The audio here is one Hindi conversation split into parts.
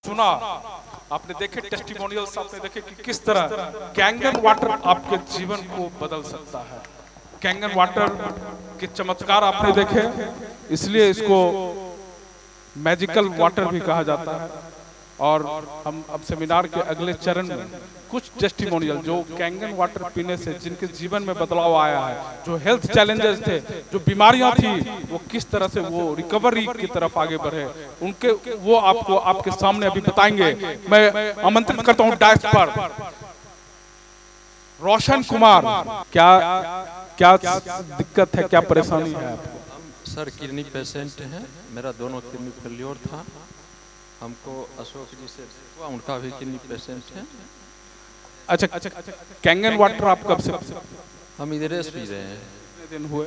सुना, आपने देखे टेस्टिमोनियल्स, आपने देखे कि किस तरह कैंगन वाटर आपके जीवन को बदल सकता है। कैंगन वाटर के चमत्कार आपने देखे, इसलिए इसको मैजिकल वाटर भी कहा जाता है। और हम अब सेमिनार के अगले चरण में कुछ टेस्टिमोनियल जो कैंगन वाटर पीने से जिनके जीवन में बदलाव आया है, जो हेल्थ चैलेंजेस थे, जो बीमारियां थी, वो किस तरह से वो रिकवरी की तरफ आगे बढ़े, उनके वो आपको आपके सामने अभी बताएंगे। मैं आमंत्रित करता हूं डायस पर रोशन कुमार। क्या क्या दिक्कत है, क्या परेशानी है आपको? सर किडनी पेशेंट है, मेरा दोनों किडनी फेल्योर था। हमको अशोक जी से हुआ, उनका भी किडनी पेशेंट है। अच्छा, कैंगन वाटर आप कब से? हम इधर से पी रहे हैं। कितने दिन हुए?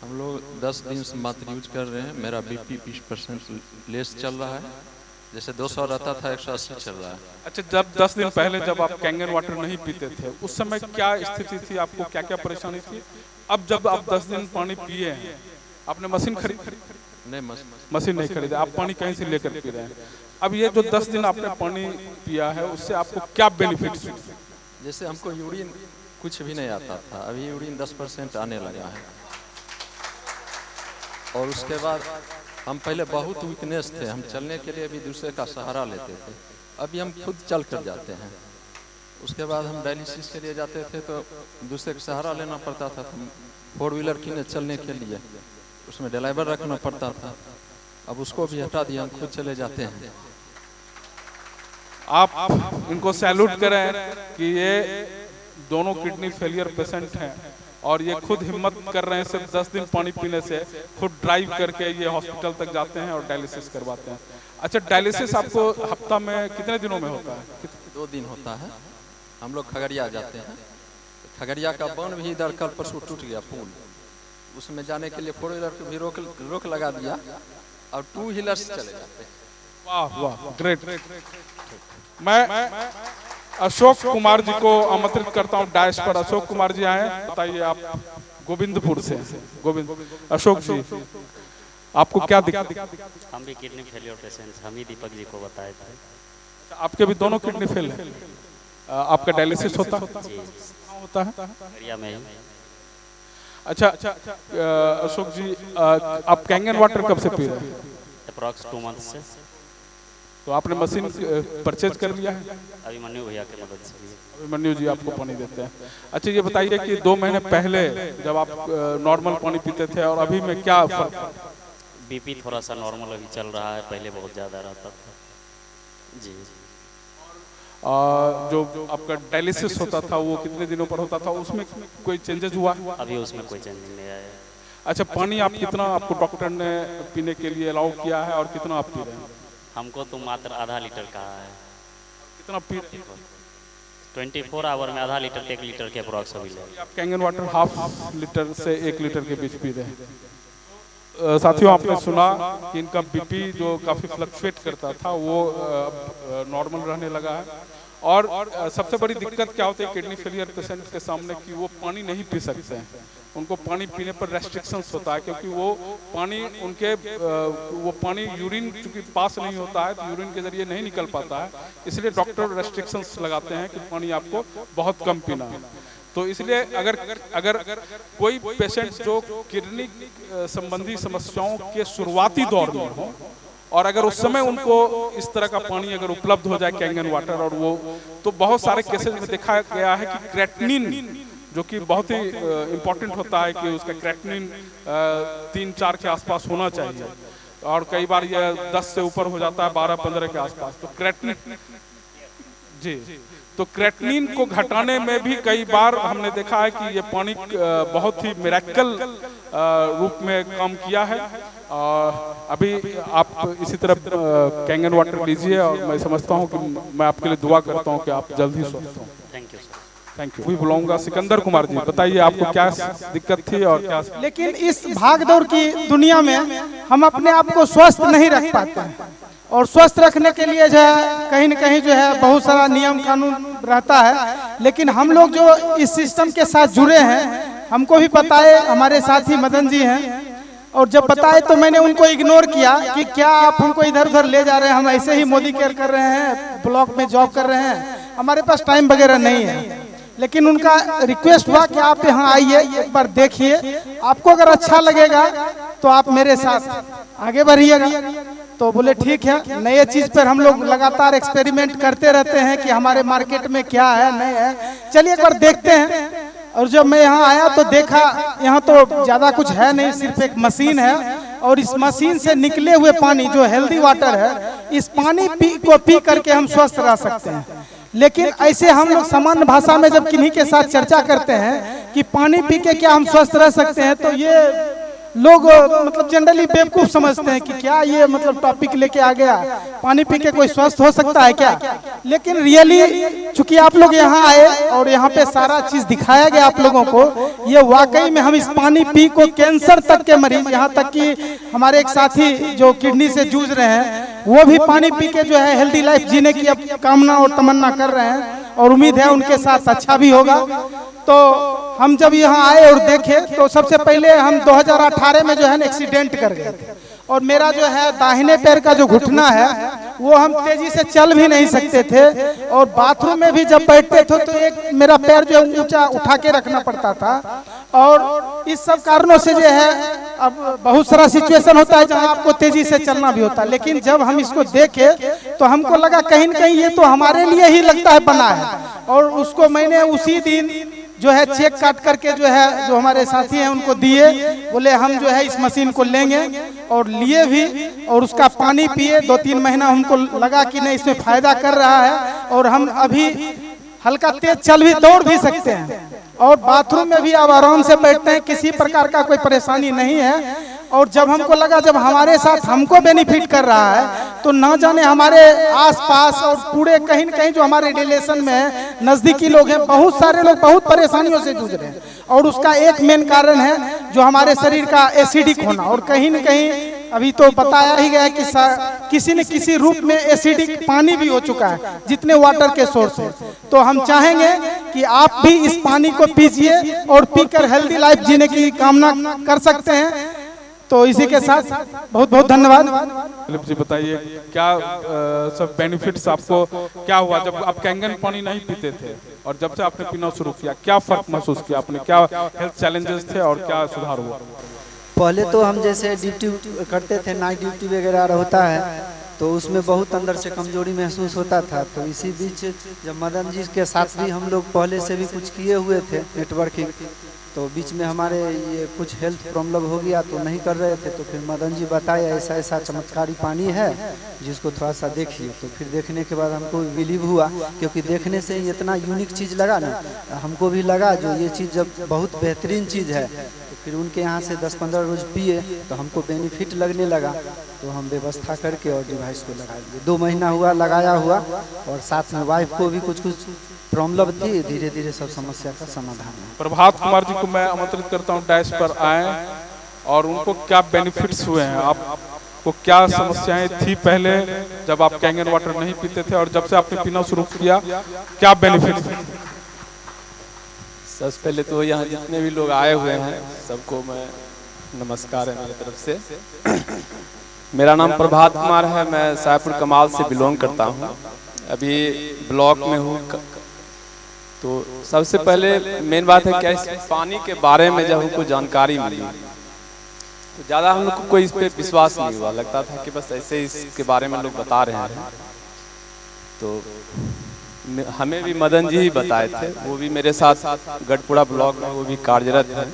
हम लोग 10 दिन से मात्र यूज कर रहे हैं। मेरा बीपी 20% लेस चल रहा है, जैसे 200 रहता था 180 चल रहा है। अच्छा, जब 10 दिन पहले जब आप कैंगन वाटर नहीं पीते थे, उस समय क्या स्थिति थी, आपको क्या क्या परेशानी थी? अब जब आप 10 दिन पानी पिए हैं, आपने मशीन खरीद? नहीं, मशीन नहीं खरीदे, आप पानी कहीं से लेकर पी रहे हैं। अब ये जो 10 दिन आपने पानी पिया है, उससे आपको क्या बेनिफिट्स? जैसे हमको यूरिन कुछ भी नहीं आता था, अभी यूरिन 10% आने लगा है। और उसके बाद हम पहले बहुत वीकनेस थे, हम चलने के लिए भी दूसरे का सहारा लेते थे, अभी हम खुद चल कर जाते हैं। उसके बाद हम डायलिसिस के लिए जाते थे तो दूसरे का सहारा लेना पड़ता था। 4 व्हीलर किने चलने के लिए उसमें ड्राइवर रखना पड़ता था, अब उसको भी हटा दिया, हम खुद चले जाते हैं। आप इनको सैल्यूट करें कि ये दोनों किडनी फेलियर पेशेंट हैं और ये खुद हिम्मत कर रहे हैं, सिर्फ 10 दिन पानी पीने से खुद ड्राइव करके ये हॉस्पिटल तक जाते हैं और डायलिसिस करवाते हैं। अच्छा, डायलिसिस आपको हफ्ता में कितने दिनों में होता है? 2 दिन होता है। हम लोग खगड़िया जाते हैं, खगड़िया का बांध भी इधर कल परसों टूट गया पुल, उसमें जाने के लिए 4 व्हीलर को भी रोक लगा दिया और 2 व्हीलर से चले जाते हैं। वाह वाह, ग्रेट। मैं अशोक कुमार जी को आमंत्रित करता हूं डायस पर। अशोक कुमार जी आए, बताइए आप गोविंदपुर से। गोविंद अशोक जी, आपको क्या दिक्कत? हम भी किडनी फेलियर पेशेंट, हम ही दीपक जी को बताए थे। आपके भी दोनों किडनी फेल है, आपका डायलिसिस होता होता है? एरिया में ही। अच्छा, अशोक जी, आप कैंगन वाटर कब से पी रहे हैं? अप्रॉक्स 2 मंथ से। तो आपने मशीन परचेज कर लिया है? अभी मन्नू भैया की मदद से। अभी मन्नू जी आपको पानी देते हैं। अच्छा, ये बताइए कि 2 महीने पहले जब आप नॉर्मल पानी पीते थे और अभी में क्या फर्क? बीपी थोड़ा सा नॉर्मल अभी चल रहा है, पहले बहुत ज़्यादा रहता था जी। जो आपका डायलिसिस होता था वो कितने दिनों पर होता था, उसमें कोई चेंजेस हुआ? अभी उसमें कोई चेंजिंग नहीं आया। अच्छा, पानी आप कितना, आपको डॉक्टर ने पीने के लिए अलाउ किया है और कितना आप पी रहे हैं? हमको तो मात्र आधा लीटर कहा है। कितना पी? 24 आवर में आधा लीटर 1 लीटर के अप्रॉक्स अभी ले। आप कैंगन वाटर ½ लीटर से 1 लीटर के बीच पी रहे हैं। साथियों, आपने सुना कि इनका बीपी जो काफ़ी फ्लक्चुएट करता था वो नॉर्मल रहने लगा है। और सबसे बड़ी दिक्कत क्या होती है किडनी फेलियर पेशेंट के सामने कि वो पानी नहीं पी सकते हैं, उनको पानी पीने पर रेस्ट्रिक्शंस होता है, क्योंकि वो पानी उनके वो पानी यूरिन चूंकि पास नहीं होता है तो यूरिन के जरिए नहीं निकल पाता है, इसलिए डॉक्टर रेस्ट्रिक्शंस लगाते हैं कि पानी आपको बहुत कम पीना है। तो इसलिए अगर कोई पेशेंट जो किडनी संबंधी समस्याओं के शुरुआती दौर में हो और अगर उस समय उनको इस तरह का पानी अगर उपलब्ध हो जाए कैंगन वाटर, और वो तो बहुत सारे केसेस में देखा गया है कि क्रेटनिन, जो कि बहुत ही इम्पोर्टेंट होता है कि उसका क्रेटनिन 3-4 के आसपास होना चाहिए, और कई बार ये 10 से ऊपर हो जाता है, 12-15 के आसपास। तो क्रेटनिन जी, तो क्रेटनिन को घटाने में भी कई बार हमने देखा है कि ये पानी बहुत ही मिरेकल रूप में काम किया है। अभी आप इसी तरह कैंगन वाटर लीजिए और मैं समझता हूँ कि मैं आपके लिए दुआ करता हूँ कि आप जल्द ही स्वस्थ हों। Thank you sir. Thank you. भी बुलाऊंगा सिकंदर कुमार जी, बताइए आपको क्या दिक्कत थी और क्या? लेकिन इस भागदौड़ की दुनिया में हम अपने आप को स्वस्थ नहीं रख पाते हैं, और स्वस्थ रखने के लिए जो है कहीं न कहीं जो है बहुत सारा नियम कानून रहता है। लेकिन हम लोग जो इस सिस्टम के साथ जुड़े हैं, हमको भी पता है, हमारे साथी मदन जी हैं, और जब बताए तो मैंने उनको इग्नोर किया कि क्या आप हमको इधर उधर ले जा रहे हैं, हम ऐसे ही मोदी केयर कर रहे हैं, ब्लॉक में जॉब कर रहे हैं, हमारे पास टाइम वगैरह नहीं है। लेकिन उनका रिक्वेस्ट हुआ कि आप यहाँ आइए, एक बार देखिए, आपको अगर अच्छा लगेगा तो आप मेरे साथ आगे बढ़िएगा। तो बोले ठीक है। नए चीज पर हम लोग लगातार एक्सपेरिमेंट करते रहते हैं कि हमारे मार्केट में क्या है नहीं है, चलिए एक बार देखते हैं। और जब मैं यहाँ आया तो देखा यहाँ तो ज्यादा कुछ है नहीं, सिर्फ एक मशीन है, और इस मशीन से निकले हुए पानी जो हेल्दी वाटर है, इस पानी को पी करके हम स्वस्थ रह सकते हैं। लेकिन ऐसे हम लोग सामान्य भाषा में जब किन्हीं के साथ चर्चा करते हैं कि पानी पी के क्या हम स्वस्थ रह सकते हैं, तो ये लोग मतलब जनरली बेवकूफ समझते हैं कि क्या ये मतलब टॉपिक लेके आ गया, पानी पी के कोई स्वस्थ हो सकता है क्या। लेकिन रियली चूंकि आप लोग यहाँ आए और यहाँ पे सारा चीज दिखाया गया आप लोगों को, ये वाकई में हम इस पानी पी को कैंसर तक के मरीज, यहाँ तक कि हमारे एक साथी जो किडनी से जूझ रहे हैं, वो भी पानी पी के जो है हेल्दी लाइफ जीने की अब कामना और तमन्ना कर रहे हैं, और उम्मीद है उनके साथ अच्छा भी होगा। तो हम जब यहाँ आए और देखे तो सबसे पहले हम 2018 में जो है एक्सीडेंट कर गए थे, और मेरा जो है दाहिने पैर का जो घुटना है वो हम तेजी से चल भी नहीं सकते थे, और बाथरूम में भी जब बैठते थे तो एक मेरा पैर जो ऊंचा उठा के रखना पड़ता था। और इस सब कारणों से जो है अब बहुत सारा सिचुएशन होता है जहां आपको तेजी से चलना भी होता है। लेकिन जब हम इसको देखे तो हमको लगा कहीं न कहीं ये तो हमारे लिए ही लगता है बना है, और उसको मैंने उसी दिन जो है चेक काट करके जो है जो हमारे साथी हैं उनको दिए, बोले हम जो है इस मशीन को लेंगे, और लिए भी, और उसका पानी पिए। 2-3 महीना हमको लगा कि नहीं इसमें फायदा कर रहा है, और हम अभी हल्का तेज चल भी दौड़ भी सकते हैं, और बाथरूम में भी अब आराम से बैठते हैं, किसी प्रकार का कोई परेशानी नहीं है। और जब हमको लगा जब हमारे साथ हमको बेनिफिट कर रहा है, तो ना जाने हमारे आसपास और पूरे कहीं न कहीं जो हमारे रिलेशन में नजदीकी लोग हैं, बहुत सारे लोग बहुत परेशानियों से जूझ रहे हैं, और उसका एक मेन कारण है जो हमारे शरीर का एसिडिक होना। और कहीं न कहीं अभी तो बताया ही गया कि किसी न किसी रूप में एसिडिक पानी भी हो चुका है जितने वाटर के सोर्स है। तो हम चाहेंगे कि आप भी इस पानी को पीजिए और पीकर हेल्दी लाइफ जीने की कामना कर सकते हैं। तो इसी के साथ बहुत बहुत धन्यवाद। फिलिप जी बताइए क्या सब बेनिफिट्स आपको क्या हुआ जब आप कैंगन पानी नहीं पीते थे और जब से आपने पीना शुरू किया, क्या फर्क महसूस किया आपने, क्या हेल्थ चैलेंजेस थे और क्या सुधार हुआ? पहले तो हम जैसे ड्यूटी करते थे, नाइट ड्यूटी वगैरह होता है, तो उसमें बहुत अंदर से कमजोरी महसूस होता था। तो इसी बीच जब मदन जी के साथ भी हम लोग पहले से भी कुछ किए हुए थे नेटवर्किंग, तो बीच में हमारे ये कुछ हेल्थ प्रॉब्लम हो गया तो नहीं कर रहे थे। तो फिर मदन जी बताया ऐसा ऐसा चमत्कारी पानी है जिसको थोड़ा सा देखिए। तो फिर देखने के बाद हमको बिलीव हुआ, क्योंकि देखने से ही इतना यूनिक चीज़ लगा ना, हमको भी लगा जो ये चीज़ जब बहुत बेहतरीन चीज़ है। तो फिर उनके यहाँ से 10-15 रोज पिए तो हमको बेनिफिट लगने लगा, तो हम व्यवस्था करके और डिवाइस को लगा दिए। 2 महीना हुआ लगाया हुआ, और साथ में वाइफ को भी कुछ प्रॉब्लम थी, धीरे धीरे सब समस्या का समाधान है। प्रभात कुमार जी को मैं आमंत्रित करता हूं डैश पर आए और उनको क्या बेनिफिट्स हुए हैं, आपको क्या समस्याएं थी पहले जब आप कैंगन वाटर नहीं पीते थे और जब से आपने पीना शुरू किया, क्या बेनिफिट्स? सबसे पहले तो यहाँ जितने भी लोग आए हुए हैं सबको मैं नमस्कार है मेरी तरफ से। मेरा नाम प्रभात कुमार है, मैं सायपुर कमाल से बिलोंग करता हूँ, अभी ब्लॉक में हूँ। तो सबसे पहले मेन बात है क्या इस पानी के बारे में जब हमको जानकारी मिली तो ज़्यादा हम लोग को कोई इस पे विश्वास नहीं हुआ, लगता था कि बस ऐसे इसके बारे में लोग बता रहे हैं। तो हमें भी मदन जी ही बताए थे, वो भी मेरे साथ गढ़पुरा ब्लॉक में वो भी कार्यरत है।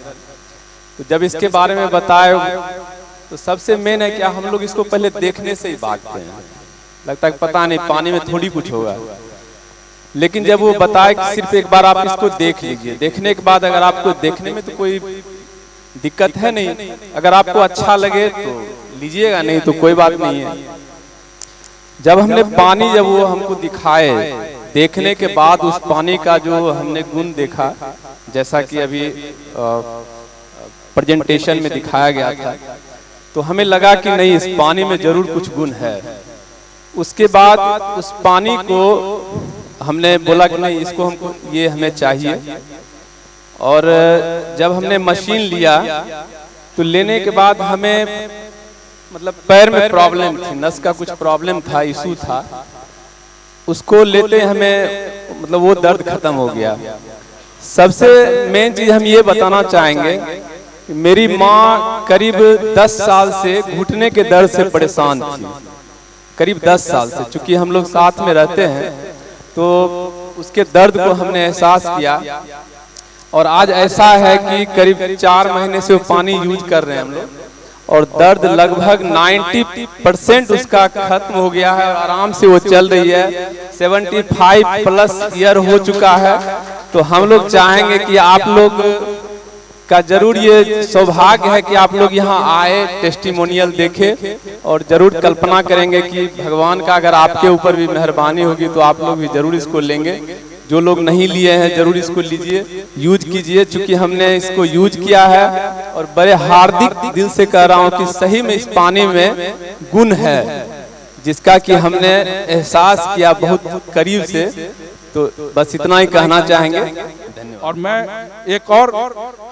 तो जब इसके बारे में बताए तो सबसे मेन है क्या हम लोग इसको पहले देखने से ही भागते हैं, लगता है पता नहीं पानी में थोड़ी कुछ होगा। लेकिन जब वो बताए कि सिर्फ एक बार आप इसको देख लीजिए, देखने के बाद अगर आपको देखने में तो कोई दिक्कत है नहीं, अगर आपको अच्छा लगे तो लीजिएगा, नहीं तो कोई बात नहीं है। जब हमने पानी जब वो हमको दिखाए, देखने के बाद उस पानी का जो हमने गुण देखा, जैसा कि अभी प्रेजेंटेशन में दिखाया गया था, तो हमें लगा कि नहीं इस पानी में जरूर कुछ गुण है। उसके बाद उस पानी को हमने बोला कि नहीं इसको हमको ये हमें चाहिए, और जब हमने मशीन लिया तो लेने के बाद हमें मतलब पैर में प्रॉब्लम थी, नस का कुछ प्रॉब्लम था, इशू था। उसको लेते हमें मतलब वो दर्द खत्म हो गया। सबसे मेन चीज हम ये बताना चाहेंगे कि मेरी माँ करीब 10 साल से घुटने के दर्द से परेशान थी, करीब 10 साल से। चूंकि हम लोग साथ में रहते हैं तो उसके दर्द को हमने एहसास किया, और आज ऐसा है कि करीब 4 महीने से वो पानी यूज कर रहे हैं हम लोग, और दर्द लगभग 90% उसका खत्म हो गया है, आराम से वो चल रही है। 75+ ईयर हो चुका है। तो हम लोग चाहेंगे कि आप लोग का जरूर ये सौभाग्य है कि आप लोग यहाँ आए, टेस्टिमोनियल देखे, और जरूर कल्पना करेंगे कि भगवान का अगर आपके ऊपर भी मेहरबानी होगी तो आप लोग भी जरूर इसको लेंगे। जो लोग नहीं लिए हैं जरूर इसको लीजिए, यूज कीजिए। चूंकि हमने इसको यूज किया है और बड़े हार्दिक दिल से कह रहा हूँ कि सही में इस पानी में गुण है, जिसका कि हमने एहसास किया बहुत करीब से। तो बस इतना ही कहना चाहेंगे, धन्यवाद। और मैं एक और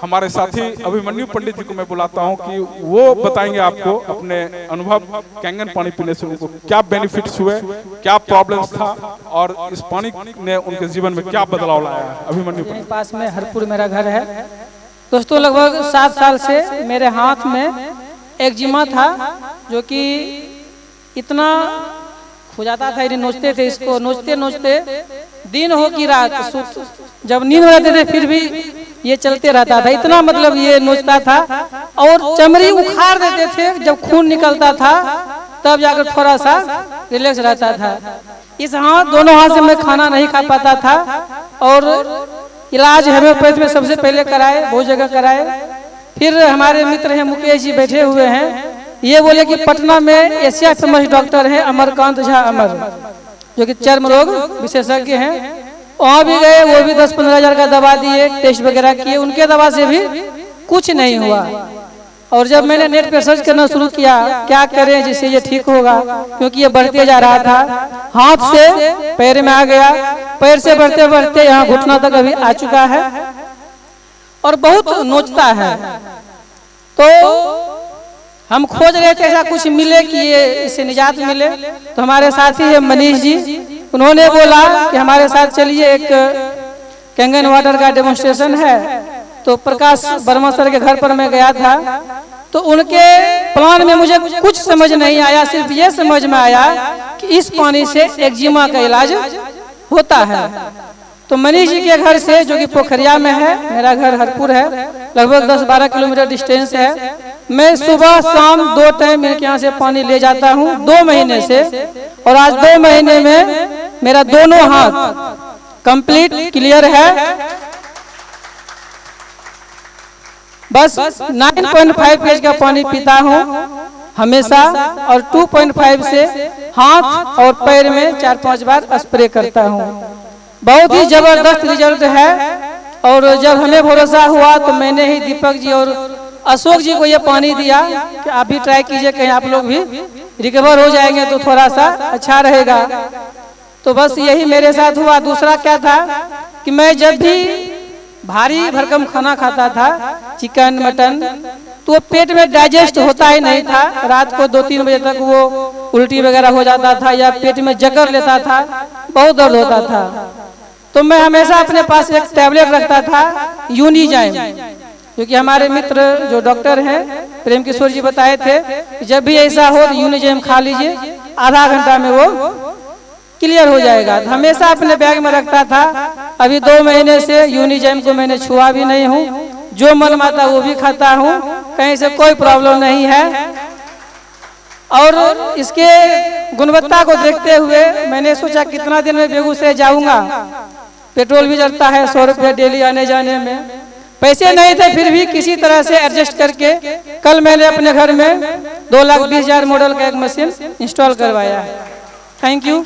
हमारे साथी अभिमन्यु पंडित जी को मैं बुलाता हूं कि वो बताएंगे आपको अपने अनुभव, कैंगन पानी पीने से उनको क्या बेनिफिट्स हुए, क्या प्रॉब्लम्स था, और इस पानी ने उनके जीवन में क्या बदलाव लाया है। अभिमन्यु पंडित। पास में हरपुर मेरा घर है दोस्तों। लगभग 7 साल से मेरे हाथ में एक्जिमा था, जो कि इतना खुजाता था, इन्हें नोचते थे, इसको नोचते नोचते दिन हो कि रात, जब नींद में रहते थे फिर भी ये चलते रहता था। इतना मतलब ये नोचता था, और चमड़ी उखाड़ देते थे। जब खून निकलता था तब जाकर थोड़ा सा रिलैक्स रहता था। इस हाथ, दोनों हाथ से मैं खाना नहीं खा पाता था, और इलाज होम्योपैथ में सबसे पहले कराए, बहुत जगह कराए। फिर हमारे मित्र हैं मुकेश जी बैठे हुए हैं, ये बोले कि पटना में एशिया फेमस डॉक्टर है अमरकांत झा अमर, जो कि चर्म रोग विशेषज्ञ हैं। वहाँ भी गए, वो भी 10-15 हजार का दवा दिए, टेस्ट वगैरह किए, उनके दवा से भी कुछ नहीं हुआ। और जब मैंने नेट पर सर्च करना शुरू किया क्या करें जिससे ये ठीक होगा, क्योंकि ये बढ़ते जा रहा था, हाथ से पैर में आ गया, पैर से बढ़ते बढ़ते यहाँ घुटना तक अभी आ चुका है, और बहुत नोचता है। तो हम खोज रहे थे ऐसा कुछ मिले कि ये इससे निजात मिले। तो हमारे साथी है मनीष जी, उन्होंने बोला कि हमारे साथ चलिए, एक कैंगन वाटर का डेमोन्स्ट्रेशन है। तो प्रकाश वर्मा सर के घर पर मैं गया था, तो उनके प्लान में मुझे कुछ समझ नहीं आया, सिर्फ ये समझ में आया कि इस पानी से एक्जिमा का इलाज होता है। तो मनीष जी के घर से, जो कि पोखरिया में है, मेरा घर हरपुर है, लगभग 10-12 किलोमीटर डिस्टेंस है। मैं सुबह शाम 2 टाइम इनके यहाँ से पानी ले जाता हूँ 2 महीने से, और आज 2 महीने में मेरा दोनों हाथ कंप्लीट क्लियर है। बस 9.5 पेज का पानी पीता हूँ हमेशा, और 2.5 से हाथ और पैर में 4-5 बार स्प्रे करता हूँ। बहुत ही जबरदस्त रिजल्ट है। और जब हमें भरोसा हुआ तो मैंने ही दीपक जी और अशोक जी को ये पानी दिया कि आप भी ट्राई कीजिए, कहीं आप लोग भी रिकवर हो जाएंगे तो थोड़ा सा अच्छा रहेगा। तो बस यही मेरे साथ हुआ। दूसरा क्या था कि मैं जब भी भारी भरकम खाना खाता था, चिकन मटन, तो पेट में डाइजेस्ट होता ही नहीं था। रात को 2-3 बजे तक वो उल्टी वगैरह हो जाता था, या पेट में जकड़ लेता था, बहुत दर्द होता था। तो मैं हमेशा अपने पास एक टैबलेट रखता था, यूनिजाइम, क्योंकि हमारे मित्र जो डॉक्टर हैं प्रेम किशोर जी बताए थे कि जब भी ऐसा हो तो यूनिजाइम खा लीजिए, आधा घंटा में वो क्लियर हो जाएगा। तो हमेशा अपने बैग में रखता था। अभी 2 महीने से यूनिजाइम को मैंने छुआ भी नहीं हूँ, जो मन माता वो भी खाता हूँ, कहीं से कोई प्रॉब्लम नहीं है। और इसके गुणवत्ता को देखते हुए मैंने सोचा कितना दिन में बेगूसराय जाऊंगा, पेट्रोल भी जलता है 100 रुपये डेली आने जाने में, पैसे नहीं थे, फिर भी किसी तरह से एडजस्ट करके कल मैंने अपने घर में 2,20,000 मॉडल का एक मशीन इंस्टॉल करवाया। Thank you.